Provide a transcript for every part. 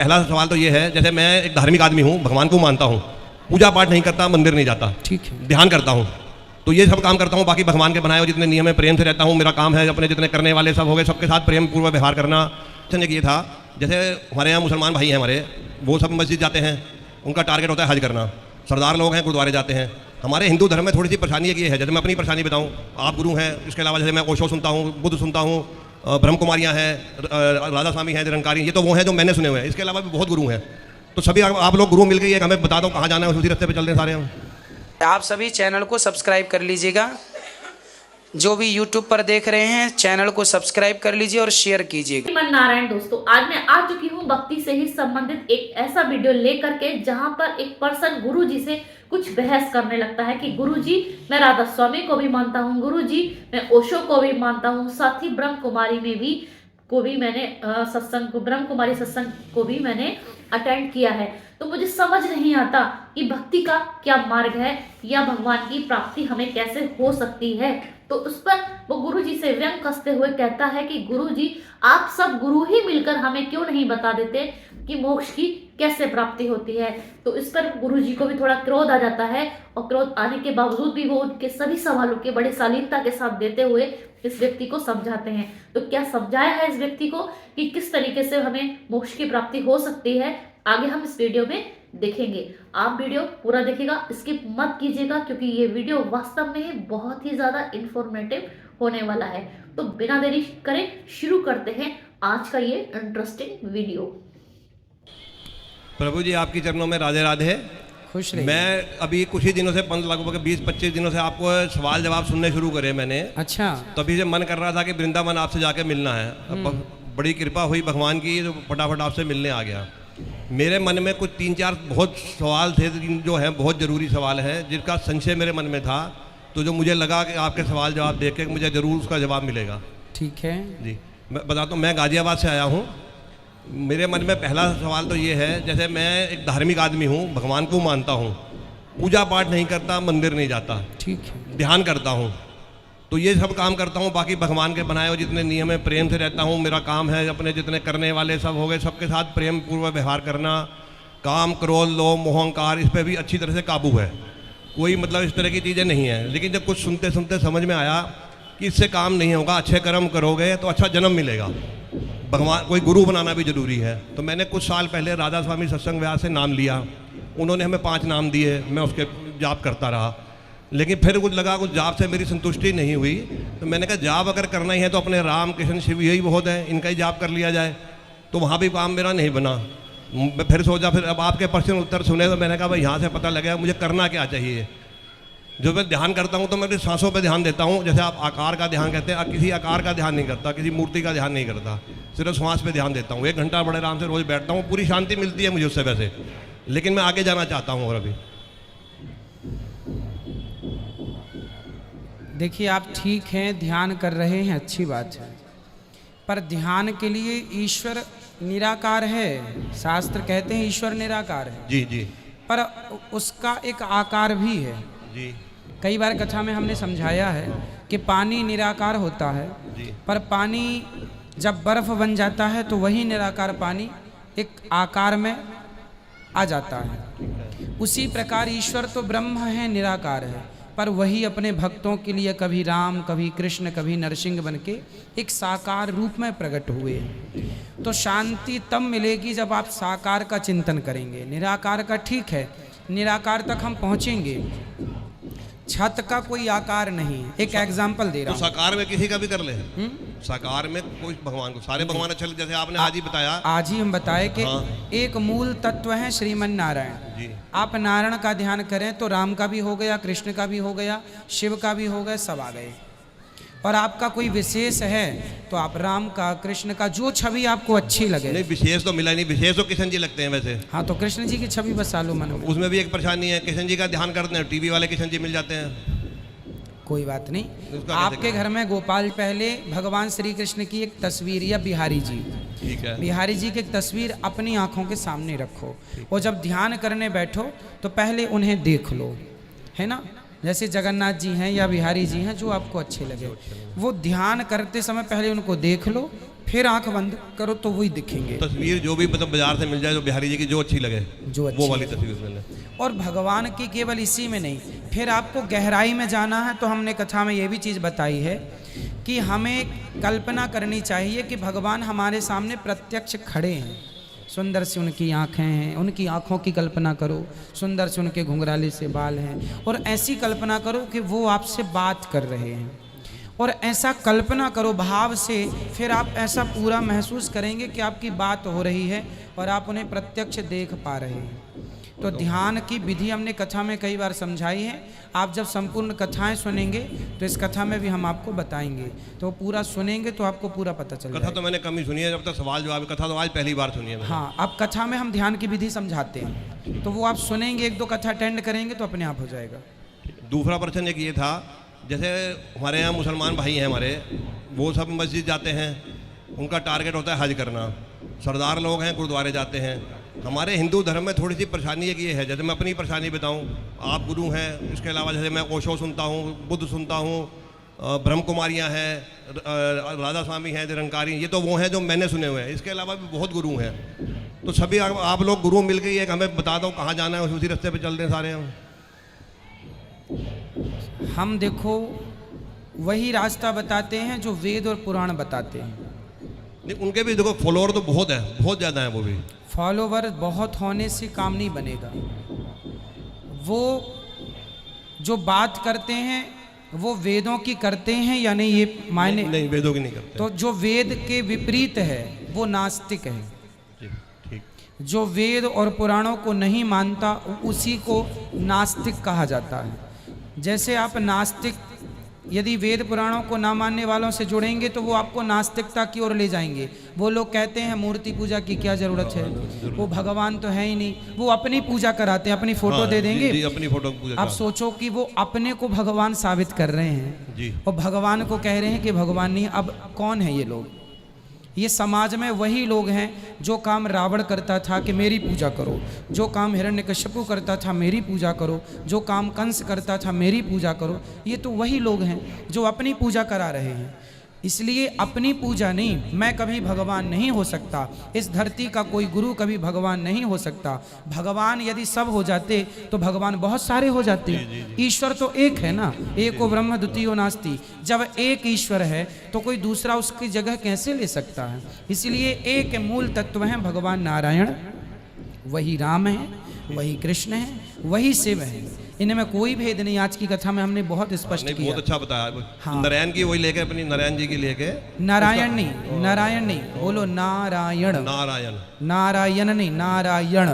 पहला सवाल तो ये है, जैसे मैं एक धार्मिक आदमी हूँ, भगवान को मानता हूँ, पूजा पाठ नहीं करता, मंदिर नहीं जाता, ठीक है, ध्यान करता हूँ, तो ये सब काम करता हूँ। बाकी भगवान के बनाए हुए जितने नियम है प्रेम से रहता हूँ। मेरा काम है अपने जितने करने वाले सब हो गए, सबके साथ प्रेम पूर्वक व्यवहार करना। समझे कि ये था, जैसे हमारे यहाँ मुसलमान भाई हैं हमारे, वो सब मस्जिद जाते हैं, उनका टारगेट होता है हज करना। सरदार लोग हैं गुरुद्वारे जाते हैं। हमारे हिंदू धर्म में थोड़ी सी परेशानी ये है, जैसे मैं अपनी परेशानी बताऊँ, आप गुरु हैं, इसके अलावा जैसे मैं ओशो सुनता हूँ, बुद्ध सुनता हूँ, ब्रह्म कुमारियाँ हैं, राधा स्वामी हैं, निरंकारी, ये तो वो हैं जो मैंने सुने हुए हैं। इसके अलावा भी बहुत गुरु हैं। तो सभी आप लोग गुरु मिल गए, एक हमें बता दो कहाँ जाना है, उसी रास्ते पे चल रहे हैं सारे हम। आप सभी चैनल को सब्सक्राइब कर लीजिएगा। जो भी YouTube पर देख रहे हैं चैनल को सब्सक्राइब कर लीजिए और शेयर कीजिएगा। श्रीमन नारायण दोस्तों, आज मैं आ चुकी हूँ भक्ति से ही संबंधित एक ऐसा वीडियो लेकर के जहाँ पर एक पर्सन गुरु जी से कुछ बहस करने लगता है कि गुरु जी मैं राधा स्वामी को भी मानता हूँ, गुरु जी मैं ओशो को भी मानता हूँ, साथ ही ब्रह्म कुमारी में भी मैंने ब्रह्म कुमारी सत्संग को भी मैंने अटेंड किया है। तो मुझे समझ नहीं आता कि भक्ति का क्या मार्ग है या भगवान की प्राप्ति हमें कैसे हो सकती है। तो उस पर वो गुरु जी से व्यंग कसते हुए कहता है कि गुरु जी आप सब गुरु ही मिलकर हमें क्यों नहीं बता देते कि मोक्ष की कैसे प्राप्ति होती है। तो इस पर गुरु जी को भी थोड़ा क्रोध आ जाता है और क्रोध आने के बावजूद भी वो उनके सभी सवालों के बड़े शालीनता के साथ देते हुए इस व्यक्ति को समझाते हैं। तो क्या समझाया है इस व्यक्ति को कि किस तरीके से हमें मोक्ष की प्राप्ति हो सकती है, आगे हम इस वीडियो में देखेंगे। आप वीडियो पूरा देखिएगा, स्किप मत कीजिएगा, क्योंकि ये वीडियो वास्तव में ही बहुत ही ज्यादा इंफॉर्मेटिव होने वाला है। तो बिना देरी करें शुरू करते हैं आज का ये इंटरेस्टिंग वीडियो। प्रभु जी आपकी चरणों में राधे राधे। खुश रहिए। मैं अभी कुछ ही दिनों से लगभग 20-25 दिनों से आपको सवाल जवाब सुनने शुरू करे मैंने। अच्छा, तभी से मन कर रहा था कि वृंदावन आपसे जाके मिलना है। अब बड़ी कृपा हुई भगवान की, तो फटाफट आपसे मिलने आ गया। मेरे मन में कुछ 3-4 बहुत सवाल थे जो हैं बहुत ज़रूरी सवाल हैं, जिनका संशय मेरे मन में था। तो जो मुझे लगा कि आपके सवाल जवाब देख के मुझे ज़रूर उसका जवाब मिलेगा। ठीक है जी, मैं बताता हूँ, मैं गाजियाबाद से आया हूँ। मेरे मन में पहला सवाल तो ये है, जैसे मैं एक धार्मिक आदमी हूँ, भगवान को मानता हूँ, पूजा पाठ नहीं करता, मंदिर नहीं जाता, ठीक है, ध्यान करता हूँ, तो ये सब काम करता हूँ। बाकी भगवान के बनाए हुए जितने नियम है प्रेम से रहता हूँ। मेरा काम है अपने जितने करने वाले सब हो गए, सबके साथ प्रेम पूर्वक व्यवहार करना। काम, क्रोध, लोभ, मोह, अहंकार, इस पर भी अच्छी तरह से काबू है। कोई मतलब इस तरह की चीज़ें नहीं है। लेकिन जब कुछ सुनते सुनते समझ में आया कि इससे काम नहीं होगा, अच्छे कर्म करोगे तो अच्छा जन्म मिलेगा, भगवान कोई गुरु बनाना भी जरूरी है। तो मैंने कुछ साल पहले राधा स्वामी सत्संग व्यास से नाम लिया। उन्होंने हमें 5 नाम दिए, मैं उसके जाप करता रहा। लेकिन फिर कुछ लगा कुछ जाप से मेरी संतुष्टि नहीं हुई। तो मैंने कहा जाप अगर करना ही है तो अपने राम कृष्ण शिव यही बहुत है, इनका ही जाप कर लिया जाए। तो वहाँ भी काम मेरा नहीं बना। मैं फिर सोचा, फिर अब आपके प्रश्न उत्तर सुने तो मैंने कहा भाई यहाँ से पता लगा मुझे करना क्या चाहिए। जो मैं ध्यान करता हूँ तो मैं अपनी सांसों पे ध्यान देता हूँ। जैसे आप आकार का ध्यान कहते हैं, किसी आकार का ध्यान नहीं करता, किसी मूर्ति का ध्यान नहीं करता, सिर्फ श्वास पे ध्यान देता हूँ। 1 घंटा बड़े आराम से रोज़ बैठता हूँ, पूरी शांति मिलती है मुझे उससे वैसे। लेकिन मैं आगे जाना चाहता हूँ। और अभी देखिए आप ठीक हैं, ध्यान कर रहे हैं, अच्छी बात है, पर ध्यान के लिए ईश्वर निराकार है। शास्त्र कहते हैं ईश्वर निराकार है। जी जी, पर उसका एक आकार भी है जी कई बार कथा में हमने समझाया है कि पानी निराकार होता है, जी, पर पानी जब बर्फ बन जाता है तो वही निराकार पानी एक आकार में आ जाता है। उसी प्रकार ईश्वर तो ब्रह्म है, निराकार है, पर वही अपने भक्तों के लिए कभी राम, कभी कृष्ण, कभी नरसिंह बन के एक साकार रूप में प्रकट हुए हैं। तो शांति तब मिलेगी जब आप साकार का चिंतन करेंगे। निराकार का ठीक है, निराकार तक हम पहुंचेंगे, छत का कोई आकार नहीं है। एक एग्जाम्पल दे रहा तो हूं। साकार में किसी का भी कर ले, साकार में कोई भगवान को, सारे भगवान अच्छे, जैसे आपने आज ही बताया। आज ही हम बताए कि हाँ। एक मूल तत्व है श्रीमन नारायण। जी, आप नारायण का ध्यान करें तो राम का भी हो गया, कृष्ण का भी हो गया, शिव का भी हो गया, सब आ गए। और आपका कोई विशेष है तो आप राम का, कृष्ण का, जो छवि आपको अच्छी लगे। नहीं विशेष तो मिला नहीं, विशेष तो किशन जी लगते हैं वैसे। हाँ, तो कृष्ण जी की छवि बसा लो मन में। उसमें भी एक परेशानी है, किशन जी का ध्यान करते हैं, टीवी वाले किशन जी मिल जाते हैं। कोई बात नहीं, उसका आपके कैसे घर में गोपाल पहले भगवान श्री कृष्ण की एक तस्वीर या बिहारी जी, ठीक है, बिहारी जी की एक तस्वीर अपनी आंखों के सामने रखो और जब ध्यान करने बैठो तो पहले उन्हें देख लो, है ना। जैसे जगन्नाथ जी हैं या बिहारी जी हैं, जो आपको अच्छे लगे, वो ध्यान करते समय पहले उनको देख लो, फिर आंख बंद करो तो वही दिखेंगे तस्वीर जो भी मतलब बाजार से मिल जाए, जो बिहारी जी की जो अच्छी लगे, जो अच्छी वो वाली तस्वीर मैंने। और भगवान की केवल इसी में नहीं, फिर आपको गहराई में जाना है तो हमने कथा में ये भी चीज़ बताई है कि हमें कल्पना करनी चाहिए कि भगवान हमारे सामने प्रत्यक्ष खड़े हैं। सुंदर से उनकी आँखें हैं, उनकी आँखों की कल्पना करो, सुंदर से उनके घुंघराले से बाल हैं, और ऐसी कल्पना करो कि वो आपसे बात कर रहे हैं, और ऐसा कल्पना करो भाव से, फिर आप ऐसा पूरा महसूस करेंगे कि आपकी बात हो रही है और आप उन्हें प्रत्यक्ष देख पा रहे हैं। तो ध्यान की विधि हमने कथा में कई बार समझाई है। आप जब संपूर्ण कथाएं सुनेंगे तो इस कथा में भी हम आपको बताएंगे, तो पूरा सुनेंगे तो आपको पूरा पता चल जाएगा। कथा तो मैंने कम ही सुनी है, जब तक सवाल जवाब, कथा तो आज पहली बार सुनी है मैंने। हाँ, अब कथा में हम ध्यान की विधि समझाते हैं, तो वो आप सुनेंगे, एक दो कथा अटेंड करेंगे तो अपने आप हो जाएगा। दूसरा प्रश्न एक ये था, जैसे हमारे यहाँ मुसलमान भाई हैं हमारे, वो सब मस्जिद जाते हैं, उनका टारगेट होता है हज करना। सरदार लोग हैं, गुरुद्वारे जाते हैं। हमारे हिंदू धर्म में थोड़ी सी परेशानी एक ये है, जैसे मैं अपनी परेशानी बताऊं, आप गुरु हैं, इसके अलावा जैसे मैं ओशो सुनता हूं, बुद्ध सुनता हूं, ब्रह्म कुमारियाँ हैं, राधा स्वामी हैं, निरंकारी, ये तो वो हैं जो मैंने सुने हुए हैं। इसके अलावा भी बहुत गुरु हैं। तो सभी आप लोग गुरु मिल गई एक, हमें बता दो कहाँ जाना है, उसी रास्ते पर चल रहे हैं सारे हम देखो वही रास्ता बताते हैं जो वेद और पुराण बताते हैं। नहीं, उनके भी देखो फॉलोअर तो बहुत है, बहुत ज़्यादा है वो भी। फॉलोवर बहुत होने से काम नहीं बनेगा। वो जो बात करते हैं वो वेदों की करते हैं या नहीं, ये मायने नहीं, वेदों की नहीं करते। तो जो वेद के विपरीत है वो नास्तिक है। ठीक। जो वेद और पुराणों को नहीं मानता उसी को नास्तिक कहा जाता है। जैसे आप नास्तिक यदि वेद पुराणों को ना मानने वालों से जुड़ेंगे तो वो आपको नास्तिकता की ओर ले जाएंगे। वो लोग कहते हैं मूर्ति पूजा की क्या जरूरत है, वो भगवान तो है ही नहीं, वो अपनी पूजा कराते हैं, अपनी फोटो दे देंगे। जी, अपनी फोटो पूजा। आप सोचो कि वो अपने को भगवान साबित कर रहे हैं जी, और भगवान को कह रहे हैं कि भगवान नहीं। अब कौन है ये लोग? ये समाज में वही लोग हैं जो काम रावण करता था कि मेरी पूजा करो, जो काम हिरण्यकश्यपु करता था मेरी पूजा करो, जो काम कंस करता था मेरी पूजा करो। ये तो वही लोग हैं जो अपनी पूजा करा रहे हैं। इसलिए अपनी पूजा नहीं, मैं कभी भगवान नहीं हो सकता, इस धरती का कोई गुरु कभी भगवान नहीं हो सकता। भगवान यदि सब हो जाते तो भगवान बहुत सारे हो जाते। ईश्वर तो एक है ना, एको ब्रह्म द्वितीयो नास्ति। जब एक ईश्वर है तो कोई दूसरा उसकी जगह कैसे ले सकता है? इसलिए एक मूल तत्व है भगवान नारायण, वही राम है, वही कृष्ण है, वही शिव है। इनमें कोई भेद नहीं। आज की कथा में हमने बहुत स्पष्ट किया। बहुत अच्छा बताया। हाँ। नारायण की वही लेके, अपनी नारायण जी की लेके। नारायण नहीं, नारायण नहीं, बोलो नारायण। नारायण, नारायण नहीं, नारायण।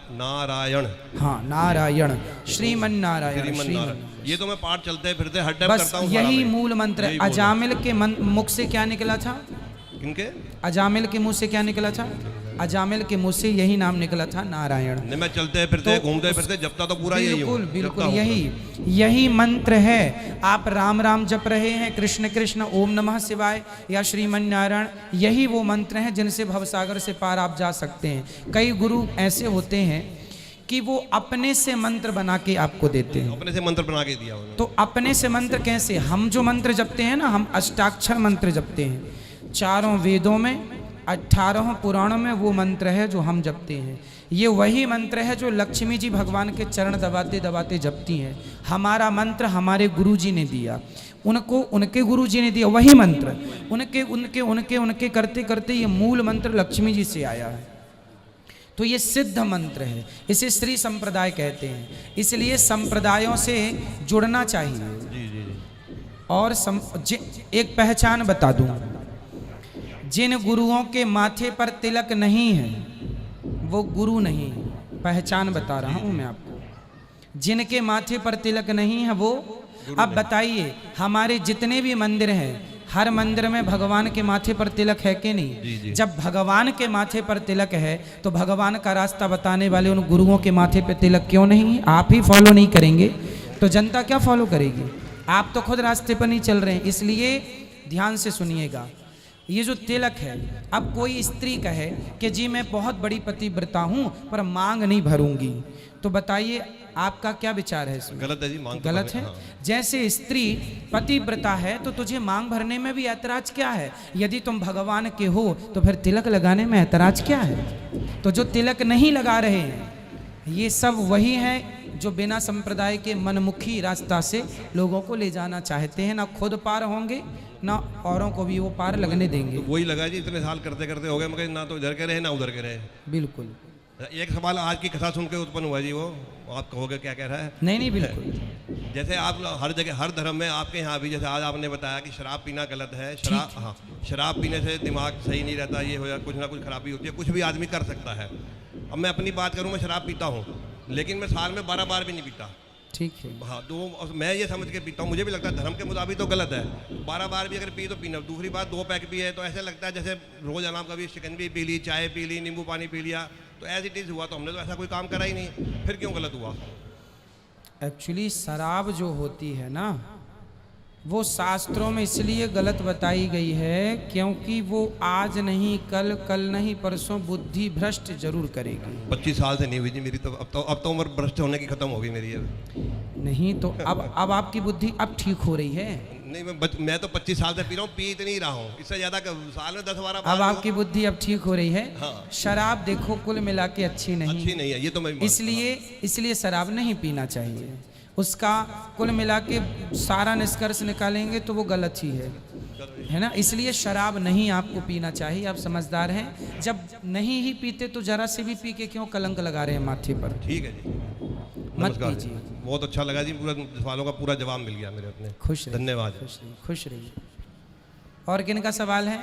नारायण। हाँ, नारायण, श्रीमन नारायण, श्रीमन। ये तो मैं पाठ चलते फिरते हर टाइम बस करता हूँ। यही मूल मंत्र है। अजामिल के मुख से क्या निकला था? किनके? अजामिल के मुंह से क्या निकला था? अजामिल के मुंह से यही नाम निकला था, नारायण। मैं चलते फिरते घूमते फिरते जपता तो पूरा यही हूँ। बिल्कुल यही मंत्र है। आप राम राम जप रहे हैं, कृष्ण कृष्ण, ओम नमः शिवाय या श्रीमन नारायण, यही वो मंत्र हैं जिनसे भवसागर से पार आप जा सकते हैं। कई गुरु ऐसे होते हैं कि वो अपने से मंत्र बना के आपको देते हैं। अपने से मंत्र बना के दिया उन्होंने। तो अपने से मंत्र कैसे? हम जो मंत्र जपते हैं ना, हम अष्टाक्षर मंत्र जपते हैं। चारों वेदों में, 18 पुराणों में वो मंत्र है जो हम जपते हैं। ये वही मंत्र है जो लक्ष्मी जी भगवान के चरण दबाते दबाते जपती हैं। हमारा मंत्र हमारे गुरुजी ने दिया, उनको उनके गुरुजी ने दिया वही मंत्र। उनके उनके उनके उनके करते करते ये मूल मंत्र लक्ष्मी जी से आया है। तो ये सिद्ध मंत्र है, इसे श्री संप्रदाय कहते हैं। इसलिए संप्रदायों से जुड़ना चाहिए। और एक पहचान बता दूं, जिन गुरुओं के माथे पर तिलक नहीं है वो गुरु नहीं। पहचान बता रहा हूं मैं आपको। जिनके माथे पर तिलक नहीं है वो, अब बताइए हमारे जितने भी मंदिर हैं, हर मंदिर में भगवान के माथे पर तिलक है कि नहीं? जब भगवान के माथे पर तिलक है तो भगवान का रास्ता बताने वाले उन गुरुओं के माथे पर तिलक क्यों नहीं है? आप ही फॉलो नहीं करेंगे तो जनता क्या फॉलो करेगी? आप तो खुद रास्ते पर नहीं चल रहे हैं। इसलिए ध्यान से सुनिएगा, ये जो तिलक है, अब कोई स्त्री कहे कि जी मैं बहुत बड़ी पतिव्रता हूँ पर मांग नहीं भरूंगी, तो बताइए आपका क्या विचार है इसमें? गलत है जी, मांग तो गलत है। हाँ। जैसे स्त्री पतिव्रता है तो तुझे मांग भरने में भी ऐतराज क्या है? यदि तुम भगवान के हो तो फिर तिलक लगाने में ऐतराज क्या है? तो जो तिलक नहीं लगा रहे हैं ये सब वही हैं जो बिना संप्रदाय के मनमुखी रास्ता से लोगों को ले जाना चाहते हैं, ना खुद पार होंगे ना औरों को भी वो पार लगने देंगे। तो वही लगा जी, इतने साल करते करते हो गए, मगर ना तो इधर के रहे ना उधर के रहे। बिल्कुल। एक सवाल आज की कथा सुन के उत्पन्न हुआ जी, वो आप कहोगे क्या कह रहा है? नहीं बिल्कुल। जैसे आप हर जगह हर धर्म में, आपके यहाँ भी जैसे आज आपने बताया कि शराब पीना गलत है, शराब, हाँ, शराब पीने से दिमाग सही नहीं रहता, ये हो या कुछ ना कुछ खराबी होती है, कुछ भी आदमी कर सकता है। अब मैं अपनी बात करूँ, मैं शराब पीता हूँ लेकिन मैं साल में 12 बार भी नहीं पीता। ठीक है। हाँ, तो मैं ये समझ के पीता हूँ, मुझे भी लगता है धर्म के मुताबिक तो गलत है, 12 बार भी अगर पी तो पीना। दूसरी बात 2 पैक भी है तो ऐसे लगता है जैसे रोज आराम कभी शिकंजी पी ली, चाय पी ली, नींबू पानी पी लिया, तो एज इट इज़ हुआ। तो हमने तो ऐसा कोई काम करा ही नहीं, फिर क्यों गलत हुआ? एक्चुअली शराब जो होती है ना, वो शास्त्रों में इसलिए गलत बताई गई है क्योंकि वो आज नहीं कल, कल नहीं परसों बुद्धि भ्रष्ट जरूर करेगी। 25 साल से नहीं हुई जी मेरी, तो अब तो उम्र भ्रष्ट होने की खत्म हो गई मेरी। नहीं तो अब आपकी बुद्धि अब ठीक हो रही है। नहीं, मैं तो 25 साल से पी रहा हूँ, पी इतनी रहा हूँ, इससे ज्यादा साल में 10-12 बार। अब आपकी बुद्धि अब ठीक हो रही है। हाँ। शराब देखो कुल मिला के अच्छी नहीं है, ये तो मैं इसलिए शराब नहीं पीना चाहिए। उसका कुल मिला के सारा निष्कर्ष निकालेंगे तो वो गलत ही है ना। इसलिए शराब नहीं आपको पीना चाहिए। आप समझदार हैं, जब नहीं ही पीते तो जरा से भी पी के क्यों कलंक लगा रहे हैं माथे पर? ठीक है जी, मत पीजिए। बहुत अच्छा लगा जी, पूरा सवालों का पूरा जवाब मिल गया मेरे अपने। खुश रहिए, धन्यवाद। खुश रहिए। और किन का सवाल है?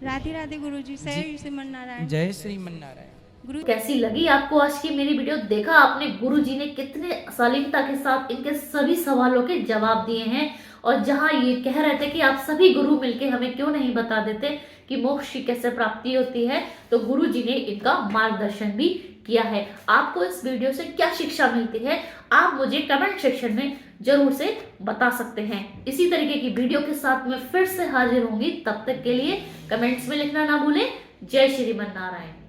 राधे राधे गुरुजी, जय श्रीमन नारायण। जय श्रीमन नारायण। गुरु कैसी लगी आपको आज की मेरी वीडियो? देखा आपने गुरुजी ने कितने शालीनता के साथ इनके सभी सवालों के जवाब दिए हैं। और जहां ये कह रहे थे कि आप सभी गुरु मिलके हमें क्यों नहीं बता देते कि मोक्ष की कैसे प्राप्ति होती है, तो गुरुजी ने इनका मार्गदर्शन भी किया है। आपको इस वीडियो से क्या शिक्षा मिलती है, आप मुझे कमेंट सेक्शन में जरूर से बता सकते हैं। इसी तरीके की वीडियो के साथ मैं फिर से हाजिर होंगी, तब तक के लिए कमेंट्स में लिखना ना भूलें। जय श्रीमन नारायण।